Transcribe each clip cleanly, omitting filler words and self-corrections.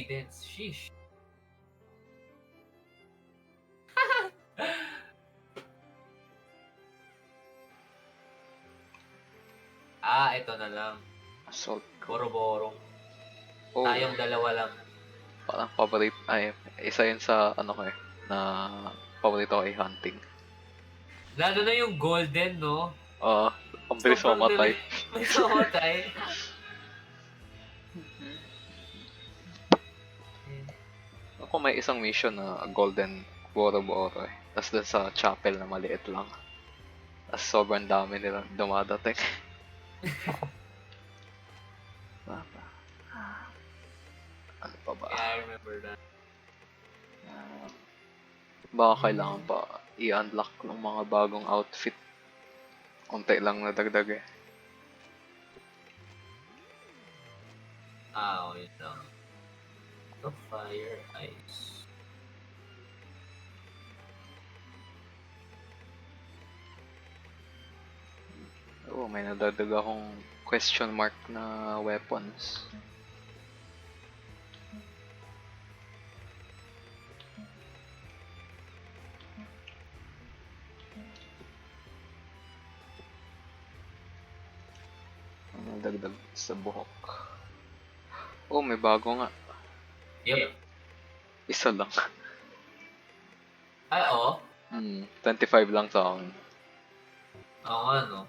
cadence. Sheesh. Ito na lang. Assault. Boro-borong. Oh, Tayong dalawa lang. parang paborito. Ay, isa yun sa ano ko eh. Na paborito ko ay hunting. Lalo na yung golden, no? Ang bilis mamatay. May mamatay. Ako may isang mission na golden Boro-Boro eh. Tapos dun sa chapel na maliit lang. Tapos sobrang dami nilang dumadating. Ano pa ba? Yeah, I remember that. Baka kailangan pa i-unlock ng mga bagong outfit. Konti lang na dagdag eh. Wait lang. The fire ice. Oo, may nadagdag akong question mark na weapons. Ano dagdag sa buhok? Oh, may bago nga. Yep. Isa lang. Ay, oo. 25 lang sa akin. Oo nga, no?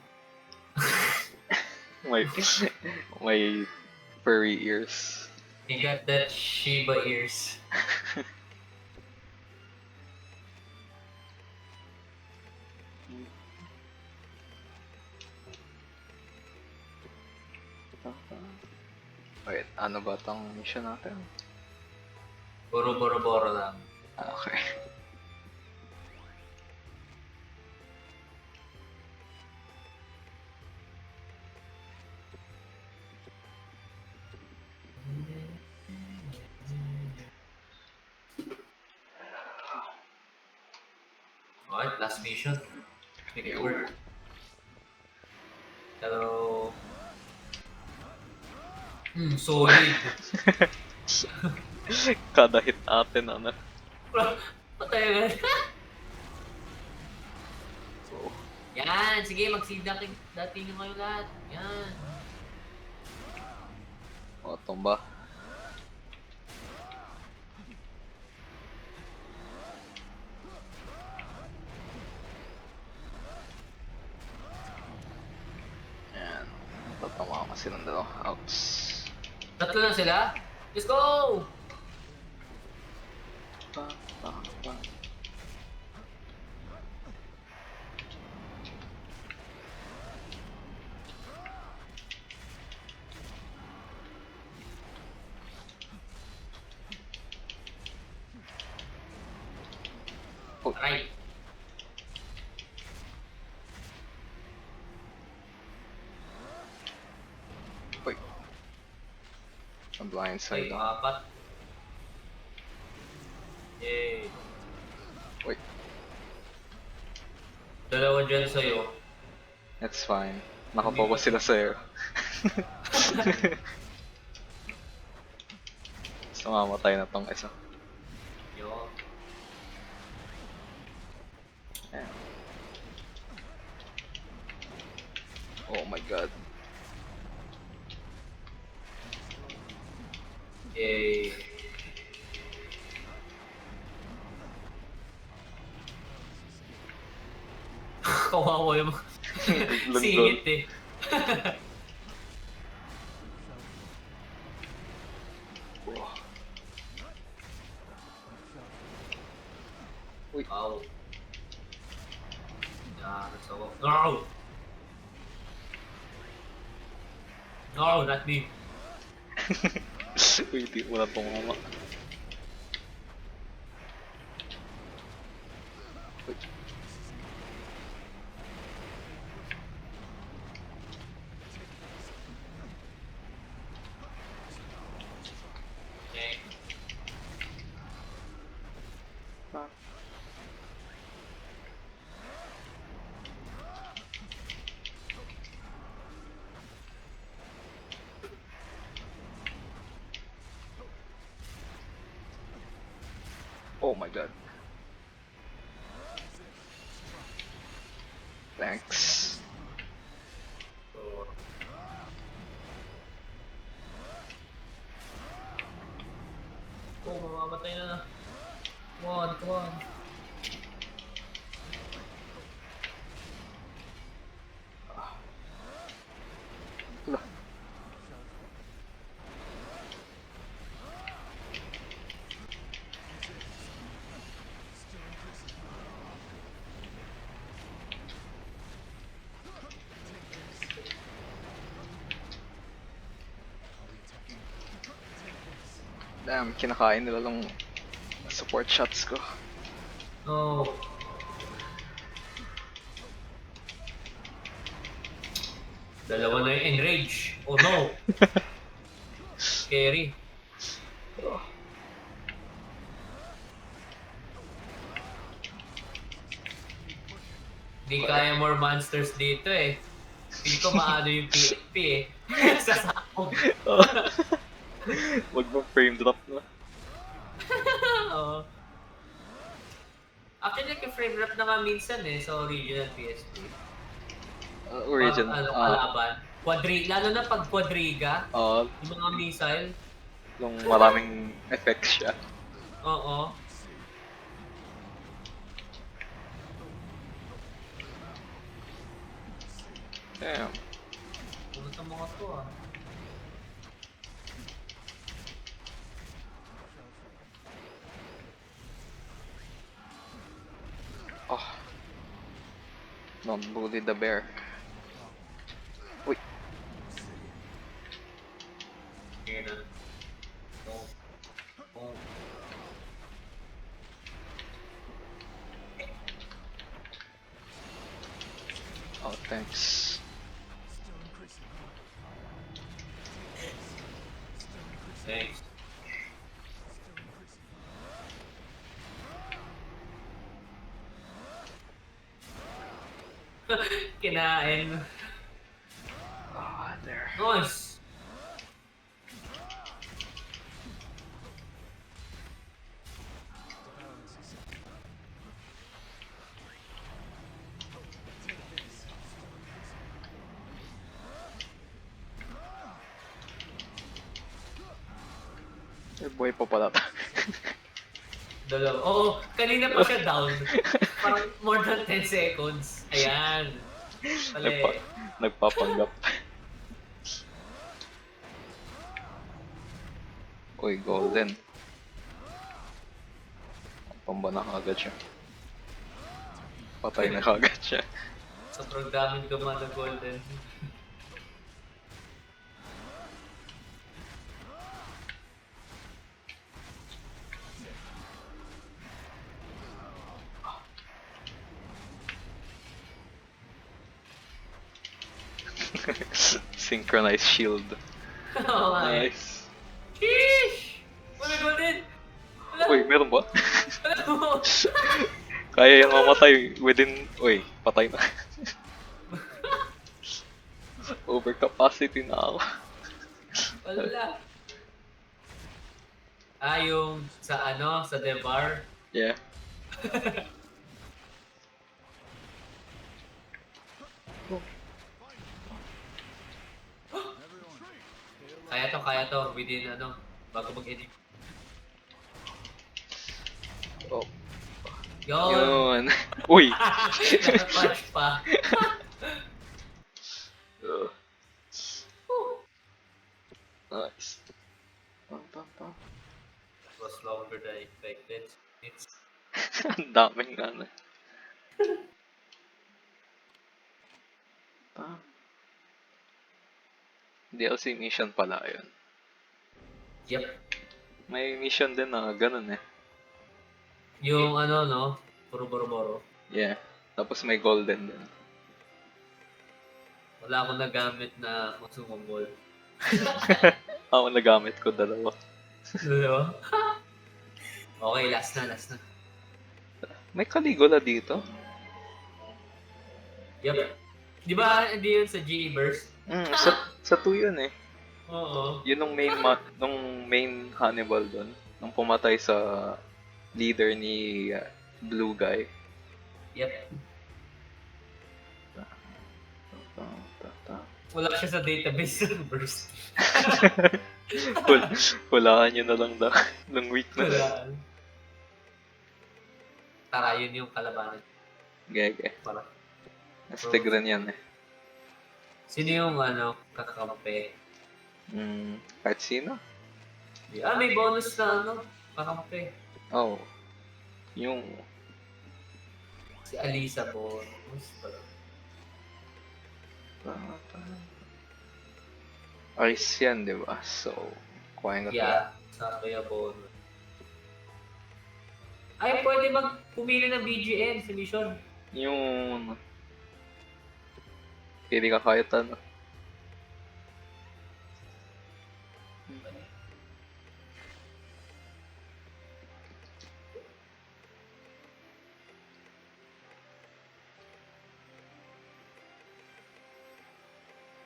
May furry ears. You got that Shiba ears. Wait, ano ba tong mission natin? Puro boro-boro lang. Okay. Alright, last mission. Make it work. Hello. Solid. Kada hit natin, ano? Patay na. So, Yan, sige, magsidating nyo kayo lahat. Yan. tumba. Ayan. Tatama kasi ng dalawa. Outs. Tatlo na sila? Let's go! Pa, pa, pa. Aray. Uy. Ang blind Ay, side lang. apat. Yay. Uy. Dalawa dyan sa'yo. It's fine. Nakapokus sila sa'yo. So, mamatay na tong isa. Yo. Ayan. Oh my god. Yay. Kawawa yung singit eh. Uy. Wow. So, no! No, not me. Uy, di mo na tumama. Uy. Okay. Oh my god. Thanks. So, oh, mamamatay na. Come on. Wala. Damn, kinakain nila lang support shots ko. No. Dalawa na yung enrage. Oh no. Scary. Di kaya more monsters dito eh. Hindi ko maano yung PFP eh. Sasakog. Wag mo frame drop na. Oo. Actually, nag-frame rap na nga minsan eh sa original PSP. Origin. Pag kalaban. Lalo na pag quadriga, yung mga missile. Yung maraming effects siya. Oo. Damn. Pumunta mga to ah. Oh. Don't bully the bear. Uy. Sige na. Oh. Oh. Oh, thanks. Thanks. Kinain. Ah, there. Nice. May buhay pa pala. Dalawa. Oo, kanina pa siya down. Parang more than 10 seconds. Ayan. Pali. Nagpapanggap. Uy, golden. Pamba na kagad siya. Patay na kagad siya. Sobrang daming gumana golden. Synchronized shield. Oo nga eh. Nice. Sheesh! Wala golden! Wala! Uy, meron ba? Wala! Kaya yung mamatay within... Uy, patay na. Overcapacity na ako. Wala! Ah, yung sa ano, sa Devar. Yeah. Kaya to, within ano, bago mag-edit. Oh. Yun! Yun. Uy! Naka-punch pa. Ugh. Nice. Pam, pam, pam. It was longer than expected. It's Ang daming ano. Pam. DLC mission pala yun. yep. May mission din na ganun eh. Yung ano, no? Puro boro-boro. Yeah. Tapos may golden din. Wala akong nagamit na consumable. Ako nagamit ko dalawa. Diba? Okay, last na. May Caligula dito? Yep. Di ba hindi yun sa GE Burst? Sa 2 yun eh. Oo. Yun nung main Hannibal doon. Nung pumatay sa leader ni Blue Guy. Yep. Wala siya sa database servers. Hulaan nyo na lang ng weakness. Wala. Tara, yun yung kalabanan. Gege. Para. Astigran yan eh. Sino yung kakampi? Kahit sino? May bonus na kakampi. Oh. Yung... Si Alisa bonus pala. Ice yan, di ba? So, kuhain ka Yeah, sa kaya bonus. Ay, pwede pumili ng BGN sa mission. Yung... Pili ka kahit ano.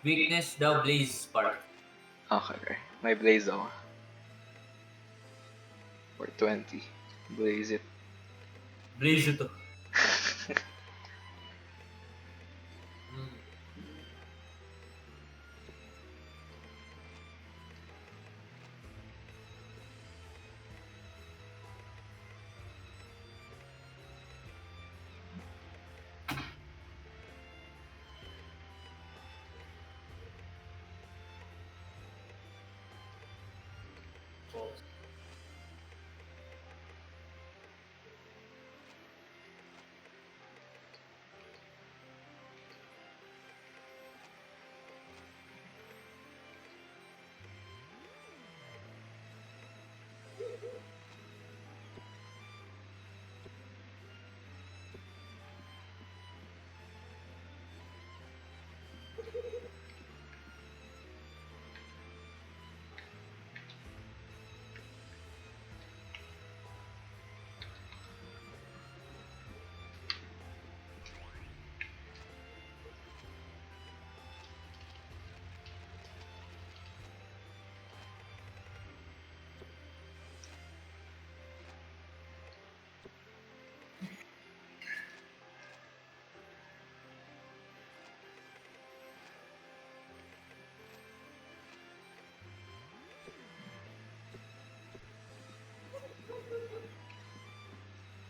Weakness daw Blaze Spark. Okay. May blaze ako. For 20. Blaze it. Blaze ito.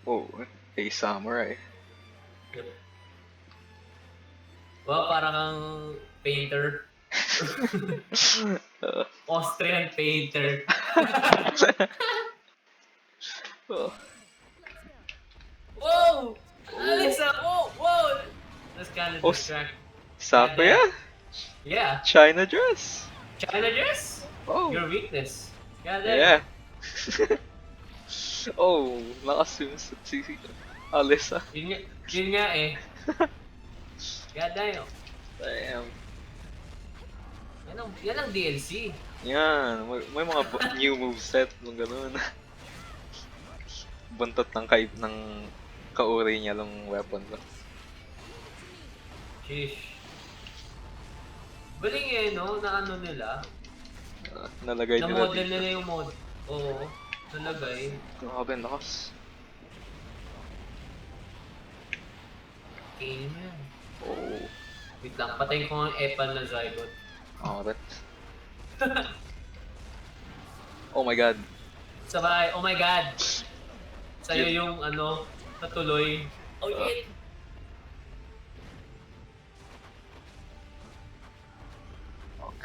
Oh, a samurai. Wow, parang kang painter. Austrian painter. Oh. Whoa! Alisa! Whoa! That's kind of distracting. Sakuya? Yeah. China dress? China dress? Oh. Your weakness. Yeah. Oh, nakaswimsuit si Alisa. Yun nga eh. God damn. Damn. Yan ang DLC. Yan, may mga new moveset ng gano'n. Buntot ng kauri niya lang weapon ko. Sheesh. Galing eh, no? Na nila. Nalagay nila Na-model dito. nila yung mod. Oo. Nalagay. Grabe, ang lakas. Kainin mo yan. Oh. Wait lang, patayin ko ang epal na Zygote. Alright. Oh my god. Sabay, oh my god! Sa'yo yung natuloy. Oh shit! Ox.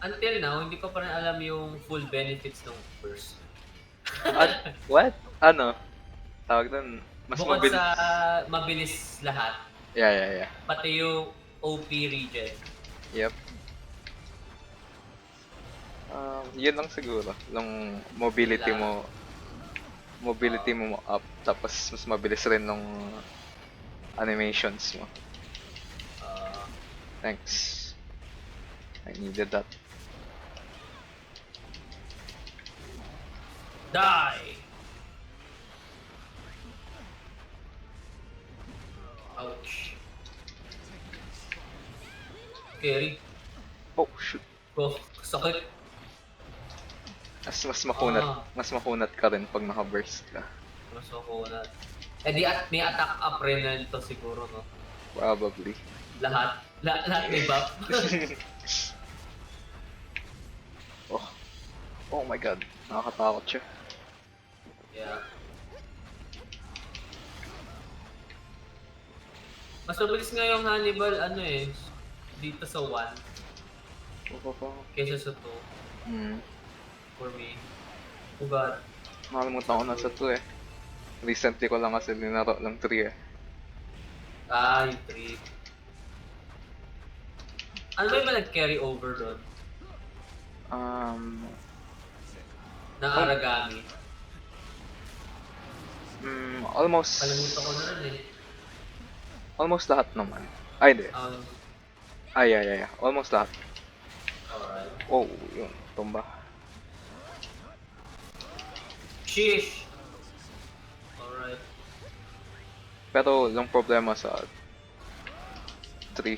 Until now, hindi ko pa rin alam yung full benefits ng first. What? Ano? Tawag doon, mas Bukod mabilis. sa mabilis lahat, Yeah. pati yung OP regen. Yep. Yun lang siguro. Yung mobility mo up, tapos mas mabilis rin nung animations mo. Thanks. I needed that. Die! Ouch. Scary. Oh, shoot. Oh, sakit. Mas makunat. Ah, Mas makunat ka rin pag naka-burst ka. mas makunat. Eh di at may attack up rin na ito siguro, no? Probably. Lahat may buff. Oh. Oh my god. Nakakatakot siya. Yeah. Mas mabilis nga yung Hannibal, ano eh, dito sa 1 kaysa sa 2, Hmm. for me. Oh god. Nakalimutan ko na sa 2 eh. Recently ko lang kasi linaro lang 3 eh. Ah, yung 3. Ano ba yung nag-carry over doon? Um, Na Oh. Aragami. almost Kalimutan ko na rin eh. almost lahat naman. Ay, hindi. Um, Ay. Almost lahat. alright. Oh, yung tumba. Sheesh! Alright. Pero yung problema sa 3,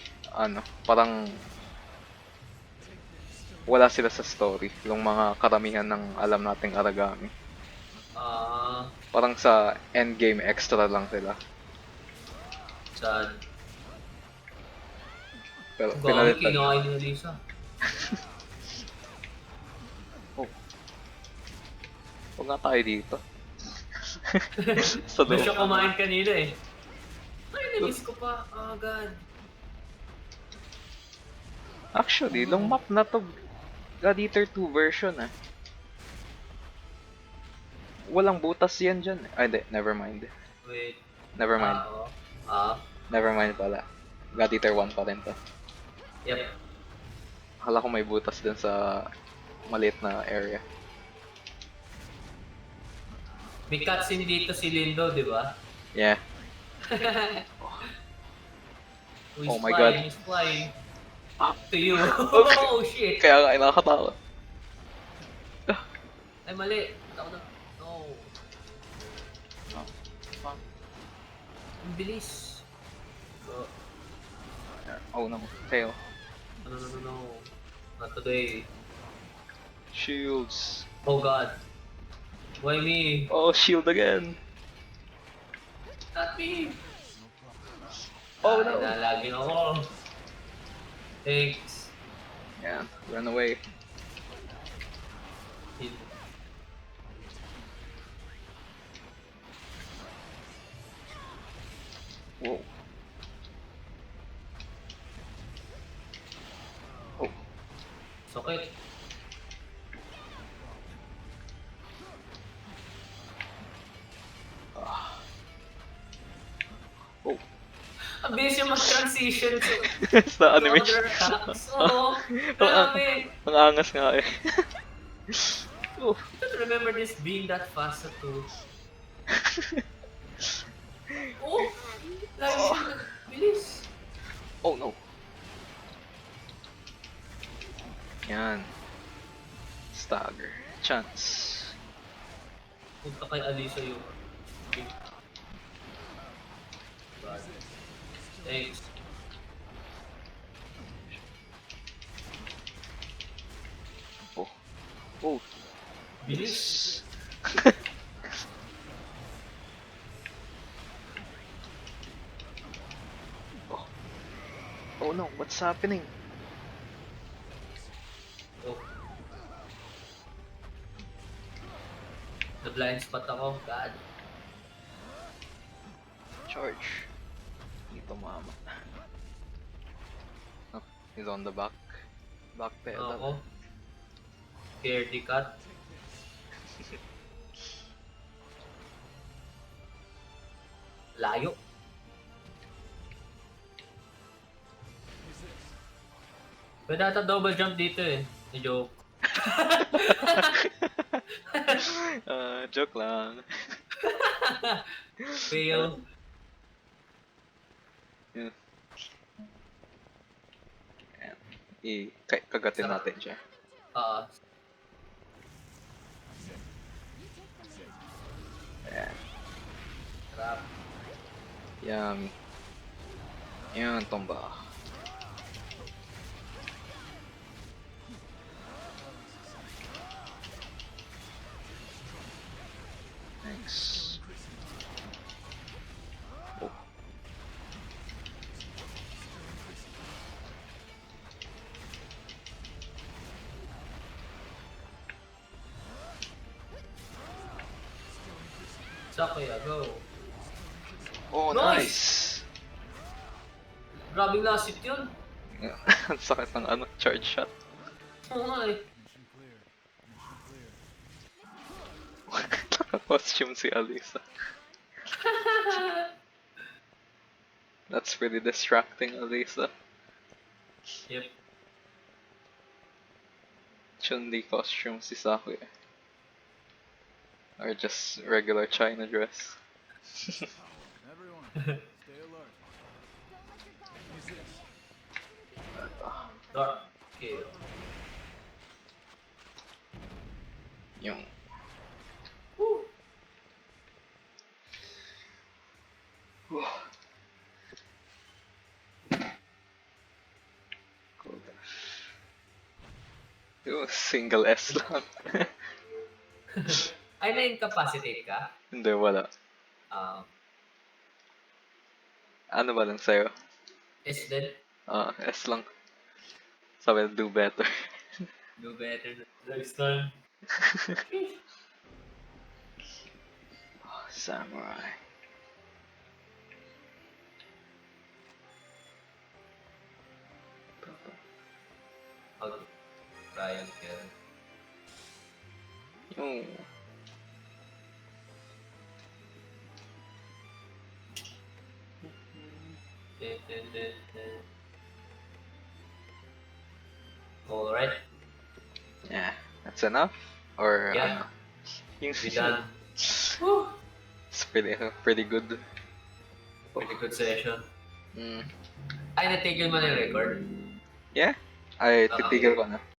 parang wala sila sa story. Yung mga karamihan ng alam nating Aragami. Ah, Parang sa endgame extra lang sila. sad. Pero Gawi, pinalitan. kinain ni Lisa. Oh. Huwag nga tayo dito. Sa Doon loob. siya kumain kanina eh. Ay, na-miss ko pa. Oh god. Actually, long map na to, Gladiator 2 version eh. Walang butas yan dyan. Ay, hindi. Never mind. Wait. Never mind. Oo. Ah, Never mind pala. Gladiator 1 pa rin to. yep. Akala ko may butas dun sa maliit na area. May cutscene dito si Lindo, di ba? Yeah. He's Oh my flying, God. he's flying. Ah. To you. Okay. Oh shit! Kaya nga, nakakatakot. Ay, mali. Ako na. No. Ang bilis. Oh, Oh no. Fail. no. Not today. Shields. Oh god. Why me? Oh, shield again. Not me! Oh Ay, no. nalagin ako. Thanks. Yeah, run away. Whoa. Oh. Sakit. Ah. Oh. Ang bilis yung mag-transition to Sa other animation. attacks. Oo. Grabe. Ang angas nga eh. Oh. I don't remember this being that fast at all. Oh! Lagi siya bilis. Oh no. Yan. Stagger. Chance. Punta kay Alisa yung... Thanks. Oh. Oh. Bilis. Oh. Oh no, what's happening? Oh. The blind spot ako. God. Charge. Dito mama. Oh, he's on the back. Back pedal. Ako. Scaredy cat. Layo. Pwede ata double jump dito eh. Ni joke. Joke lang. Fail. Yeah. Kagatin natin siya. Ah, Ayan. trap. Yummy. Yan, tomba. Sakya, go. Oh, Nice! nice! Grabing last hit yun. Ang sakit ng ano, charge shot. Oo nga eh. Naka-costume si Alisa. That's pretty distracting, Alisa. Yep. Chun-Li costume si Sakuya. Or just regular China dress. Everyone, stay alert. Use this. Dark kill. Yung... Woo! Yung single S lang. Ay, na-incapacitate ka? Hindi, wala. Um, Ano ba lang sa'yo? is then S lang. Sabi, do better. do better next time. Samurai. Okay. Trial kill. Yung... Alright, Yeah, that's enough? Or Yeah. ano? Yung we done. Woo! It's pretty good. Pretty good session. Mm. Ay, natigil mo na yung record? Yeah, ay Ah, titigil ko na.